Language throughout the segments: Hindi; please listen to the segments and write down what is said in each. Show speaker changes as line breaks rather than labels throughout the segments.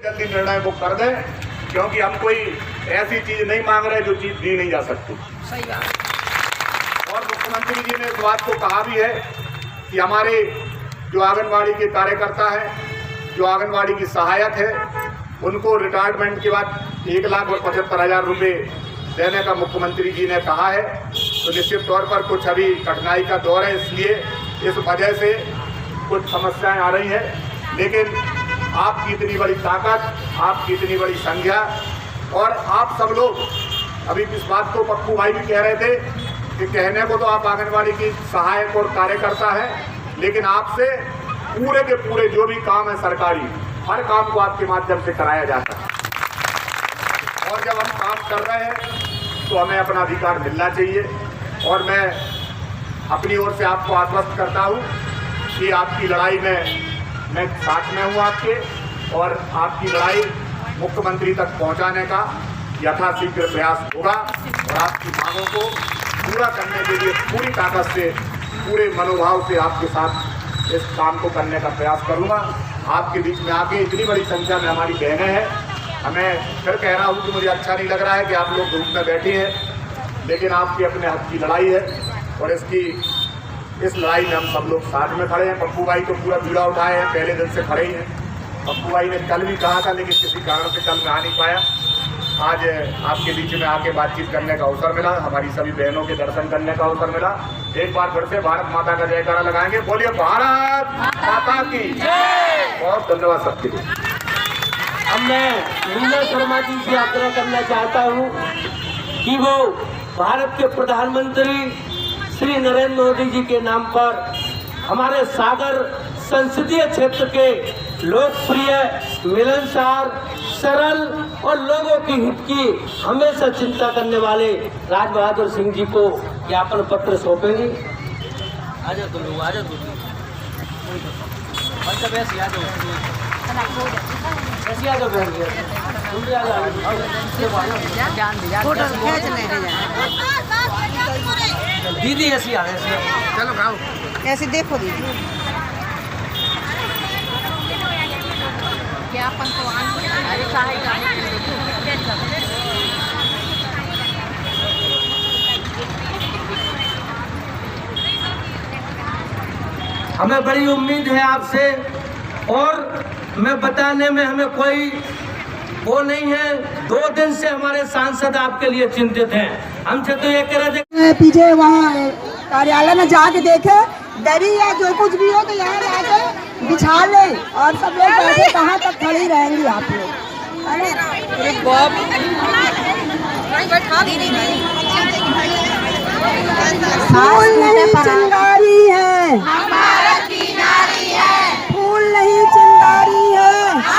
जल्दी निर्णय वो कर दें, क्योंकि हम कोई ऐसी चीज नहीं मांग रहे जो चीज दी नहीं जा सकती।
सही बात।
और मुख्यमंत्री जी ने इस बात को कहा भी है कि हमारे जो आंगनबाड़ी के कार्यकर्ता हैं, जो आंगनबाड़ी की सहायक है, उनको रिटायरमेंट के बाद 1,75,000 रुपये देने का मुख्यमंत्री जी ने कहा है। तो निश्चित तौर पर कुछ अभी कठिनाई का दौर है, इसलिए इस वजह से कुछ समस्याएं आ रही हैं, लेकिन आपकी इतनी बड़ी ताकत, आपकी इतनी बड़ी संख्या और आप सब लोग, अभी इस बात को पप्पू भाई भी कह रहे थे कि कहने को तो आप आंगनबाड़ी की सहायक और कार्यकर्ता हैं, लेकिन आपसे पूरे के पूरे जो भी काम है सरकारी, हर काम को आपके माध्यम से कराया जाता है। और जब हम काम कर रहे हैं तो हमें अपना अधिकार मिलना चाहिए। और मैं अपनी ओर से आपको आश्वस्त करता हूँ कि आपकी लड़ाई में मैं साथ में हूँ आपके, और आपकी लड़ाई मुख्यमंत्री तक पहुँचाने का यथाशीघ्र प्रयास होगा और आपकी मांगों को पूरा करने के लिए पूरी ताकत से, पूरे मनोभाव से आपके साथ इस काम को करने का प्रयास करूँगा। आपके बीच में आके इतनी बड़ी संख्या में हमारी बहनें हैं, हमें फिर कह रहा हूँ कि मुझे अच्छा नहीं लग रहा है कि आप लोग धूप में बैठे हैं, लेकिन आपकी अपने हक की लड़ाई है और इस लड़ाई में हम सब लोग साथ में खड़े हैं। पप्पू भाई तो पूरा बीड़ा उठाए हैं, पहले दिन से खड़े ही हैं। पप्पू भाई ने कल भी कहा था, लेकिन किसी कारण से कल में आ नहीं पाया। आज आपके बीच में आके बातचीत करने का अवसर मिला, हमारी सभी बहनों के दर्शन करने का अवसर मिला। एक बार फिर से भारत माता का जयकारा लगाएंगे, बोलिए भारत माता की जय। बहुत धन्यवाद सबके लिए।
अब मैं मीना शर्मा जी से आग्रह करना चाहता हूँ कि वो भारत के प्रधानमंत्री श्री नरेंद्र मोदी जी के नाम पर हमारे सागर संसदीय क्षेत्र के लोकप्रिय, मिलनसार, सरल और लोगों की हित की हमेशा चिंता करने वाले राज बहादुर सिंह जी को ज्ञापन पत्र सौंपेंगे।
आजा तुम लोग, आजा तुम मतलब ऐसे आ जाओ,
ऐसे आ जाओ बहन, तुम भी आ जाओ।
फोटो खींच ले दीदी, ऐसी आ रहे, चलो खाओ,
ऐसे देखो दीदी। क्या
हमें बड़ी उम्मीद है आपसे, और मैं बताने में हमें कोई वो नहीं है। 2 दिन से हमारे सांसद आपके लिए चिंतित हैं। हमसे तो ये कह रहे थे
पीछे वहाँ कार्यालय में जाके देखे, दरी या जो कुछ भी हो तो यहाँ आके बिछा ले, और सब लोग बैठे कहाँ तक खड़ी रहेंगी आप लोग। फूल नहीं चिंगारी है,
भारत की नारी है।
फूल नहीं चिंगारी है,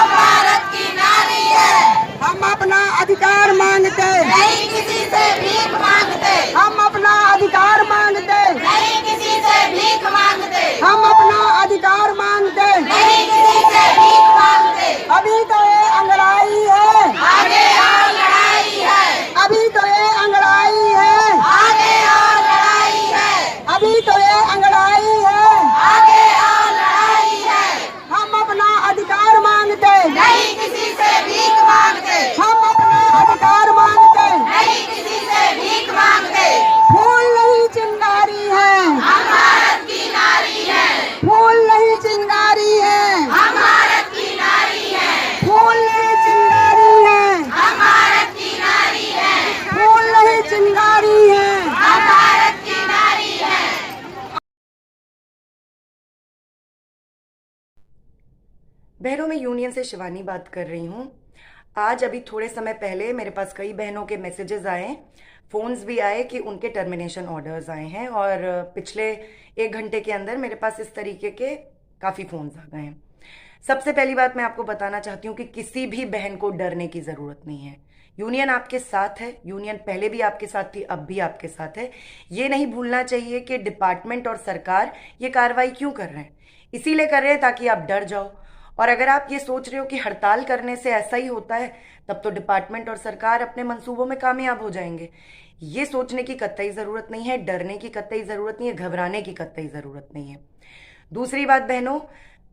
भारत की नारी है।
हम अपना अधिकार मांगते,
नहीं किसी से भीख मांगते।
हम अपना अधिकार मांगते,
नहीं किसी से भीख मांगते।
हम अपना अधिकार मांगते,
नहीं किसी से भीख मांगते।
अभी तो ये अंगड़ाई है,
आगे और लड़ाई है।
अभी तो ये अंगड़ाई है,
आगे और लड़ाई है।
अभी तो ये अंगड़ाई है,
आगे और लड़ाई है।
हम अपना अधिकार मांगते,
नहीं किसी से भीख मांगते।
हम अपना अधिकार मांगते,
नहीं किसी से भीख मांगते।
फूल नहीं चिंगारी है,
हम भारत की नारी है।
फूल नहीं चिंगारी है,
हम भारत की नारी है।
फूल नहीं चिंगारी है,
हम भारत की नारी है।
फूल नहीं चिंगारी है।
हम भारत की नारी है।
बहनों, मैं यूनियन से शिवानी बात कर रही हूँ। आज अभी थोड़े समय पहले मेरे पास कई बहनों के मैसेजेस आए, फ़ोन्स भी आए कि उनके टर्मिनेशन ऑर्डर्स आए हैं, और पिछले 1 घंटे के अंदर मेरे पास इस तरीके के काफ़ी फ़ोन्स आ गए हैं। सबसे पहली बात मैं आपको बताना चाहती हूँ कि किसी भी बहन को डरने की ज़रूरत नहीं है। यूनियन आपके साथ है, यूनियन पहले भी आपके साथ थी, अब भी आपके साथ है। ये नहीं भूलना चाहिए कि डिपार्टमेंट और सरकार ये कार्रवाई क्यों कर रहे हैं। इसीलिए कर रहे हैं ताकि आप डर जाओ। और अगर आप ये सोच रहे हो कि हड़ताल करने से ऐसा ही होता है, तब तो डिपार्टमेंट और सरकार अपने मंसूबों में कामयाब हो जाएंगे। ये सोचने की कतई ज़रूरत नहीं है, डरने की कतई ज़रूरत नहीं है, घबराने की कतई ज़रूरत नहीं है। दूसरी बात बहनों,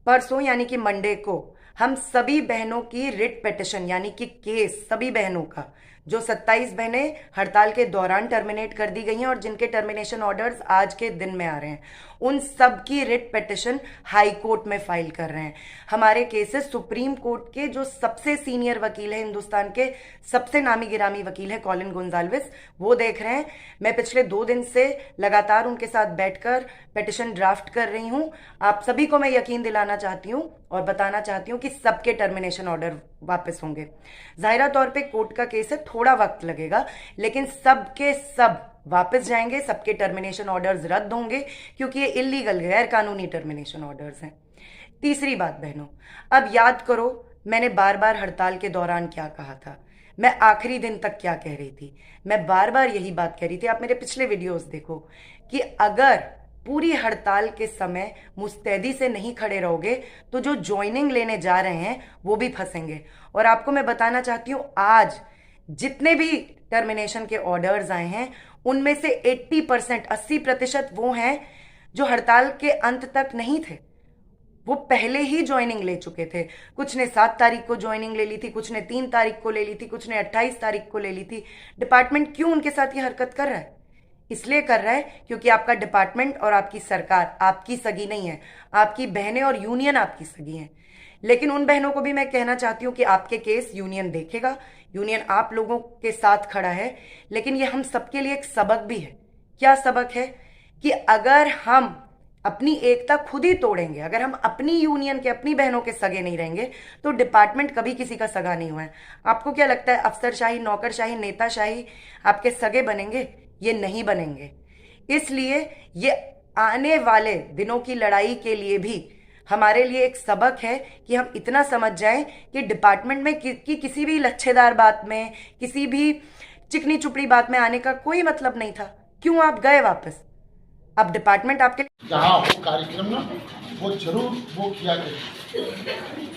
परसों यानी कि मंडे को हम सभी बहनों की रिट पिटिशन यानी कि केस, सभी बहनों का, जो 27 बहनें हड़ताल के दौरान टर्मिनेट कर दी गई हैं और जिनके टर्मिनेशन ऑर्डर्स आज के दिन में आ रहे हैं, उन सब की रिट पिटिशन हाई कोर्ट में फाइल कर रहे हैं। हमारे केसेस सुप्रीम कोर्ट के जो सबसे सीनियर वकील है, हिंदुस्तान के सबसे नामी गिरामी वकील है कॉलिन गोंजाल्विस, वो देख रहे हैं। मैं पिछले 2 दिन से लगातार उनके साथ बैठकर पिटिशन ड्राफ्ट कर रही हूं। आप सभी को मैं यकीन दिलाना चाहती हूं और बताना चाहती हूं कि सबके टर्मिनेशन ऑर्डर वापस होंगे। जाहिरा तौर पे कोर्ट का केस है, थोड़ा वक्त लगेगा, लेकिन सबके सब वापस जाएंगे, सबके टर्मिनेशन ऑर्डर्स रद्द होंगे, क्योंकि ये इलीगल, गैर कानूनी टर्मिनेशन ऑर्डर्स हैं। तीसरी बात बहनों, अब याद करो मैंने बार बार हड़ताल के दौरान क्या कहा था, मैं आखिरी दिन तक क्या कह रही थी। मैं बार बार यही बात कह रही थी, आप मेरे पिछले वीडियोस देखो, कि अगर पूरी हड़ताल के समय मुस्तैदी से नहीं खड़े रहोगे तो जो ज्वाइनिंग लेने जा रहे हैं वो भी फंसेंगे। और आपको मैं बताना चाहती हूँ, आज जितने भी टर्मिनेशन के ऑर्डर्स आए हैं उनमें से 80%, 80% वो हैं जो हड़ताल के अंत तक नहीं थे, वो पहले ही ज्वाइनिंग ले चुके थे। कुछ ने 7 तारीख को ज्वाइनिंग ले ली थी, कुछ ने 3 तारीख को ले ली थी, कुछ ने 28 तारीख को ले ली थी। डिपार्टमेंट क्यों उनके साथ ये हरकत कर रहा है? इसलिए कर रहा है क्योंकि आपका डिपार्टमेंट और आपकी सरकार आपकी सगी नहीं है, आपकी बहनें और यूनियन आपकी सगी हैं। लेकिन उन बहनों को भी मैं कहना चाहती हूँ कि आपके केस यूनियन देखेगा, यूनियन आप लोगों के साथ खड़ा है, लेकिन ये हम सबके लिए एक सबक भी है। क्या सबक है? कि अगर हम अपनी एकता खुद ही तोड़ेंगे, अगर हम अपनी यूनियन के, अपनी बहनों के सगे नहीं रहेंगे, तो डिपार्टमेंट कभी किसी का सगा नहीं हुआ है। आपको क्या लगता है अफसरशाही, नौकरशाही, नेताशाही आपके सगे बनेंगे? ये नहीं बनेंगे। इसलिए ये आने वाले दिनों की लड़ाई के लिए भी हमारे लिए एक सबक है कि हम इतना समझ जाएं कि डिपार्टमेंट में किसी भी लच्छेदार बात में, किसी भी चिकनी चुपड़ी बात में आने का कोई मतलब नहीं था। क्यों आप गए वापस? अब डिपार्टमेंट आपके
जहाँ हो कार्यक्रम ना, वो जरूर वो किया करें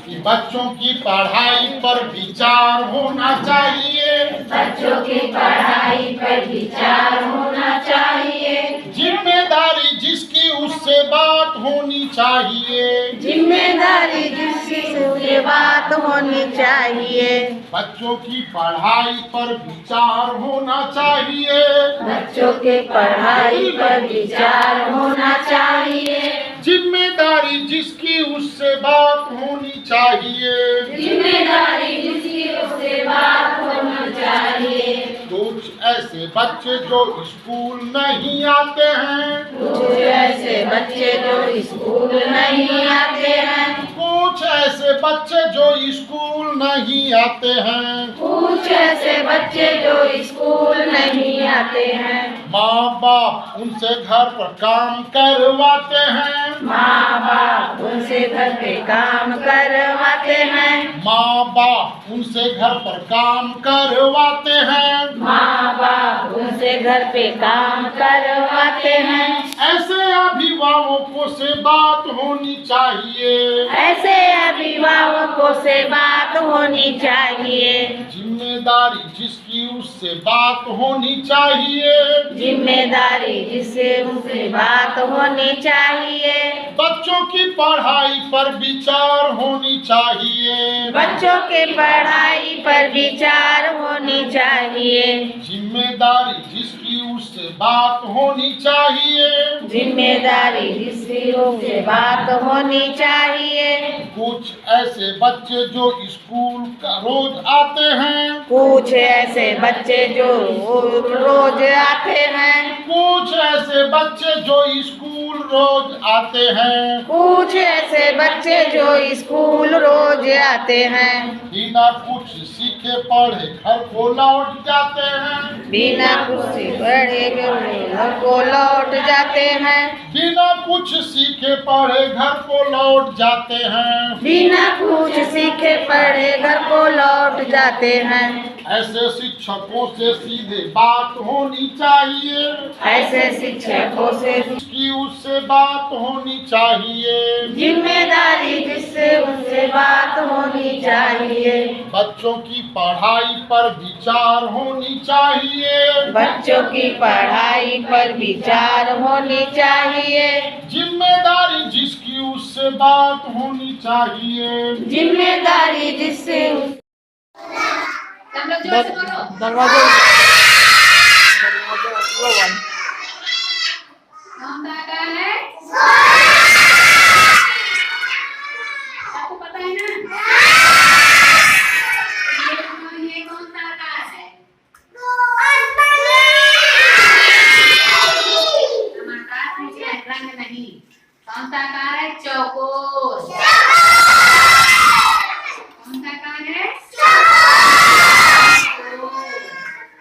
कि बच्चों की पढ़ाई पर विचार होना चाहिए,
बच्चों की पढ़ाई पर विचार होना चाहिए,
जिम्मेदारी जिसकी उससे बात होनी चाहिए,
जिम्मेदारी जिसकी उससे बात होनी चाहिए,
बच्चों की पढ़ाई पर विचार होना चाहिए,
बच्चों के पढ़ाई पर विचार होना चाहिए,
जिम्मेदारी जिसकी उससे बात होनी चाहिए,
जिम्मेदारी जिसकी उससे बात होनी चाहिए।
कुछ ऐसे बच्चे जो स्कूल नहीं आते हैं,
कुछ ऐसे बच्चे जो स्कूल नहीं आते हैं,
कुछ ऐसे बच्चे जो स्कूल नहीं आते हैं,
कुछ ऐसे बच्चे जो स्कूल नहीं आते हैं,
माँ बाप उनसे घर पर काम करवाते हैं,
माँ बाप उनसे घर पे काम करवाते हैं,
माँ बाप उनसे घर पर काम करवाते हैं,
माँ बाप उनसे घर पे काम करवाते हैं।
ऐसे अभिभावकों से बात होनी चाहिए,
ऐसे अभिभावकों से बात होनी चाहिए,
जिम्मेदारी जिसकी उससे बात होनी चाहिए,
जिम्मेदारी जिससे उनसे बात होनी चाहिए,
बच्चों की पढ़ाई पर विचार होनी चाहिए,
बच्चों के पढ़ाई पर विचार होनी चाहिए,
जिम्मेदारी जिसकी उससे बात होनी चाहिए,
जिम्मेदारी जिसकी उससे बात होनी चाहिए।
कुछ ऐसे बच्चे जो स्कूल का रोज आते हैं,
कुछ ऐसे बच्चे जो रोज आते हैं,
कुछ ऐसे बच्चे जो स्कूल रोज आते हैं,
कुछ ऐसे बच्चे जो स्कूल रोज आते हैं,
बिना कुछ सीखे पढ़े घर को लौट जाते हैं,
बिना कुछ पढ़े घर को लौट जाते हैं,
बिना कुछ सीखे पढ़े घर को लौट जाते हैं,
बिना कुछ सीखे पढ़े घर को लौट जाते हैं।
ऐसे शिक्षकों से सीधे बात होनी चाहिए,
ऐसे शिक्षकों से
की उससे बात होनी चाहिए,
जिम्मेदारी जिससे उससे बात होनी चाहिए।
बच्चों की पढ़ाई पर विचार होनी चाहिए,
बच्चों की पढ़ाई पर विचार होनी चाहिए,
जिम्मेदारी जिसकी उससे बात होनी चाहिए।
जिम्मेदारी जिससे
दरवाजे
आपको पता है ना ये कौन सा आकार है? आकार नीचे रंग नहीं, कौन सा आकार है? चौकोर। कौन सा आकार है?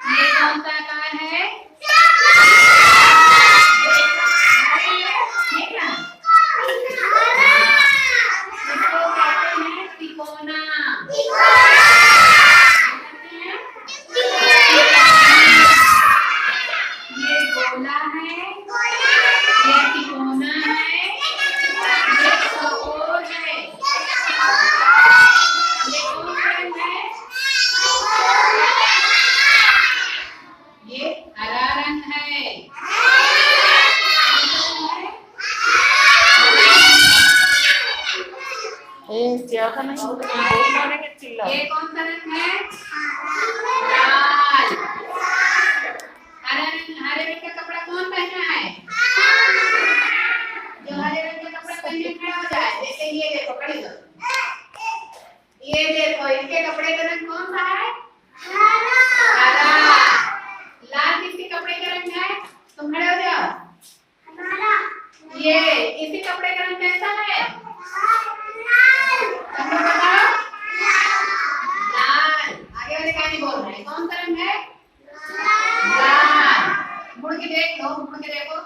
ये कौन सा आकार है? ये कौन सा रंग है? लाल। हरे रंग का कपड़ा कौन पहना है? जो हरे रंग का कपड़ा पहने खड़ा हो जाए। जैसे ये देखो, खड़ी दो। ये देखो, इनके कपड़े का रंग कौन सा है? हरा। लाल किसके कपड़े का रंग है? तुम खड़े हो जाओ। ये इसी कपड़े का रंग कैसा है? तुम लोग बताओ। लाल। आगे वाले क्या नहीं बोल रहे? कौन सा रंग है? लाल। मुड़ के देख लो, मुड़ के देखो,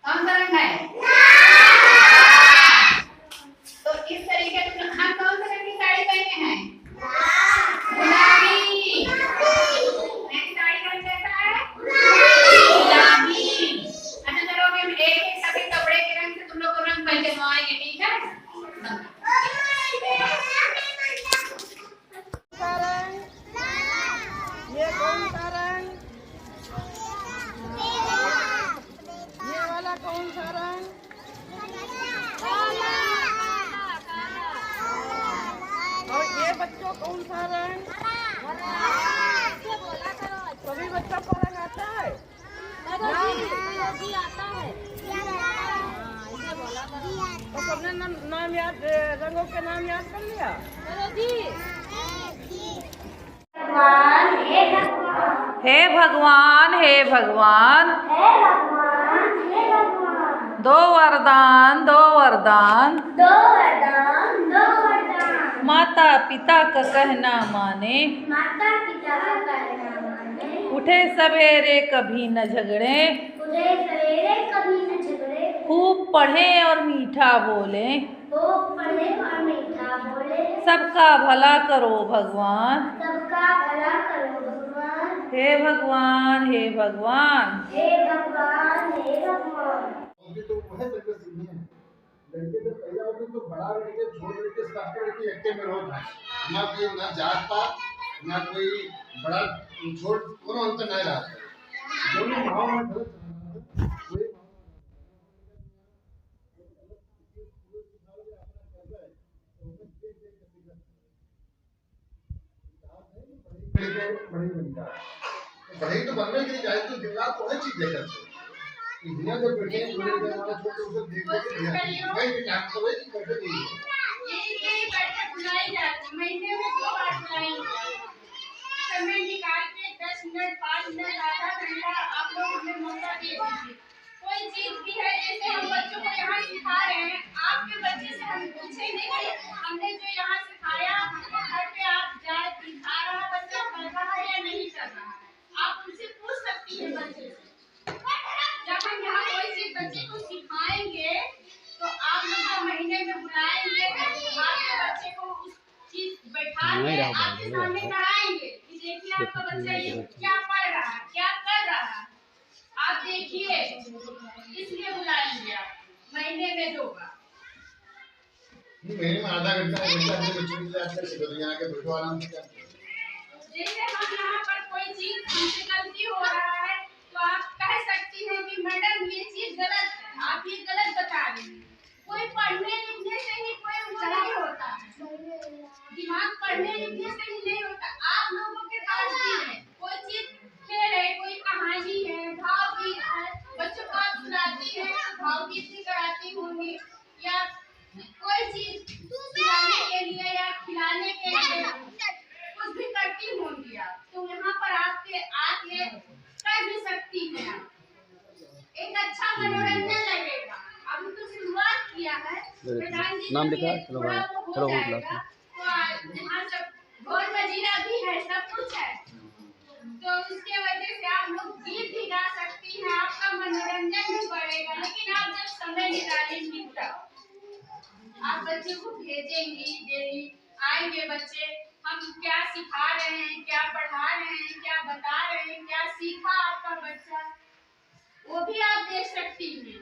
कौन सा रंग है? तो इस तरीके से हम कौन सा रंग की साड़ी पहने हैं? गुलाबी। मेरी साड़ी का रंग कैसा है? गुलाबी। अच्छा चलो, अभी हम एक एक सभी कपड़े के रंग से तुम लोग को रंग पहचानवाएंगे, ठीक है?
ये कौन सा रंग? ये वाला कौन सा रंग? और ये बच्चों कौन सा रंग? सभी बच्चों को रंग आता है? तो सबने नाम याद, रंगों के नाम याद कर लिया?
हे भगवान, हे भगवान, दो वरदान, दो वरदान, माता पिता का कहना माने, उठे सवेरे कभी न झगड़े, खूब पढ़े और मीठा बोले, सबका भला करो भगवान, हे भगवान, हे भगवान।
अभी तो वो है सर्कस नहीं है। लड़के जब पैदा होते तो बड़ा लड़के छोटे लड़के सब लड़के एक में होता है, ना कोई ना जात पात ना कोई बड़ा छोट कोनो अंतर नहीं रहता है। दोनों भाव में गलत कोई बड़ी बनता है। बड़ी तो बनने के लिए चाहिए तो दिन रात कोई चीज देखते हैं। दुनिया तो बैठे छोटे हमारे छोटे उसे देखते हैं। भाई ये काम तो वही करते नहीं है।
ये बैठक बुलाई जाती है, महीने में 2 बार बुलाई जाती है। समय निकाल के 10 मिनट 5 मिनट आधा घंटा आप लोग हमें मौका दे दीजिए। कोई चीज भी है जैसे हम बच्चों को यहाँ सिखा रहे हैं, आपके बच्चे से हम पूछेंगे कि हमने जो यहाँ सिखाया घर पे आप जाए सिखा रहा बच्चा कर रहा है या नहीं कर रहा है, आप उनसे पूछ सकती हैं बच्चे से। जब हम यहाँ कोई चीज बच्चे को सिखाएंगे तो आप लोग महीने में बुलाएंगे, आपके बच्चे को उस चीज बैठा के आपके सामने कराएंगे कि देखिए आपका बच्चा ये क्या पढ़ रहा है, क्या कर रहा है, आप देखिए, इसलिए बुलाएंगे आप महीने में 2 बार।
महीने में आधा घंटा अपने बच्चों के लिए आजकल सिखा दिया के बैठो आराम से।
जैसे हम यहाँ पर कोई चीज हमसे गलती हो रहा है तो आप कह सकती हैं कि मैडम ये चीज गलत है, आप ये गलत बता रही हैं। कोई पढ़ने लिखने से ही कोई ऊंचाई होता है, दिमाग पढ़ने लिखने से ही नहीं होता। आप लोगों के पास भी है, कोई चीज खेल है, कोई कहानी है, भावगीत है, बच्चों को आप सुनाती हैं तो भावगीत भी कराती होंगी, या कोई चीज सुनाने के लिए या खिलाने के लिए कुछ भी करती होंगी आप, तो यहाँ पर आपके आके कर भी सकती हैं। एक अच्छा मनोरंजन लगेगा। अभी तो शुरुआत किया है, नाम लिखा, चलो तो यहाँ सब ढोल मजीरा भी है, सब कुछ है, तो उसके वजह से आप लोग गीत भी गा सकती हैं, आपका मनोरंजन भी बढ़ेगा। लेकिन आप जब समय निकालेंगी तब आप बच्चे को भेजेंगी, डेली आएंगे बच्चे, हम क्या सिखा रहे हैं, क्या पढ़ा रहे हैं, क्या बता रहे हैं, क्या सीखा आपका बच्चा, वो भी आप देख सकती हैं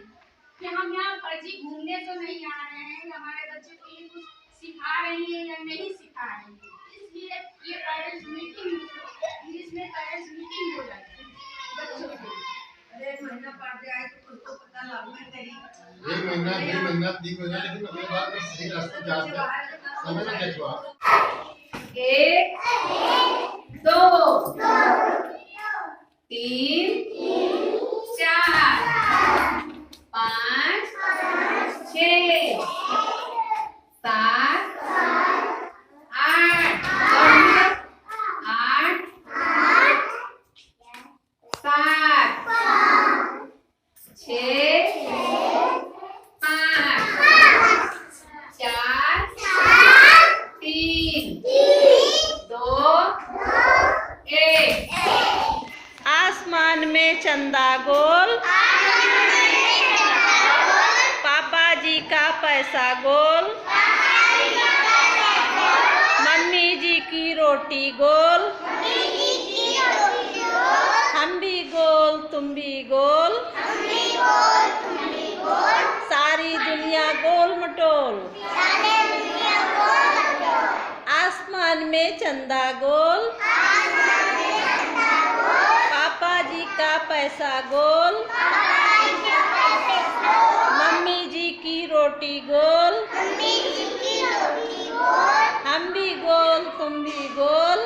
कि हम यहाँ फर्जी घूमने तो नहीं आ रहे हैं, हमारे बच्चे को ये कुछ सिखा रही है या नहीं सिखा रही है। इसलिए ये पेरेंट्स मीटिंग, इंग्लिश में पेरेंट्स मीटिंग हो जाती है बच्चों की।
एक महीना 2 महीना 3 महीना, लेकिन अपने बाद में सही रास्ते जाते समय में देखो आप।
1 2 3 4 5 6 7 8 8 7 6 5 4 3 2 1।
आसमान में चंदा गोल, पापा जी का पैसा गोल, मम्मी जी की रोटी गोल, हम भी गोल तुम भी गोल, सारी दुनिया गोल मटोल। आसमान में चंदा गोल, पापा जी का पैसा गोल, मम्मी जी की रोटी गोल, हम भी गोल तुम भी गोल,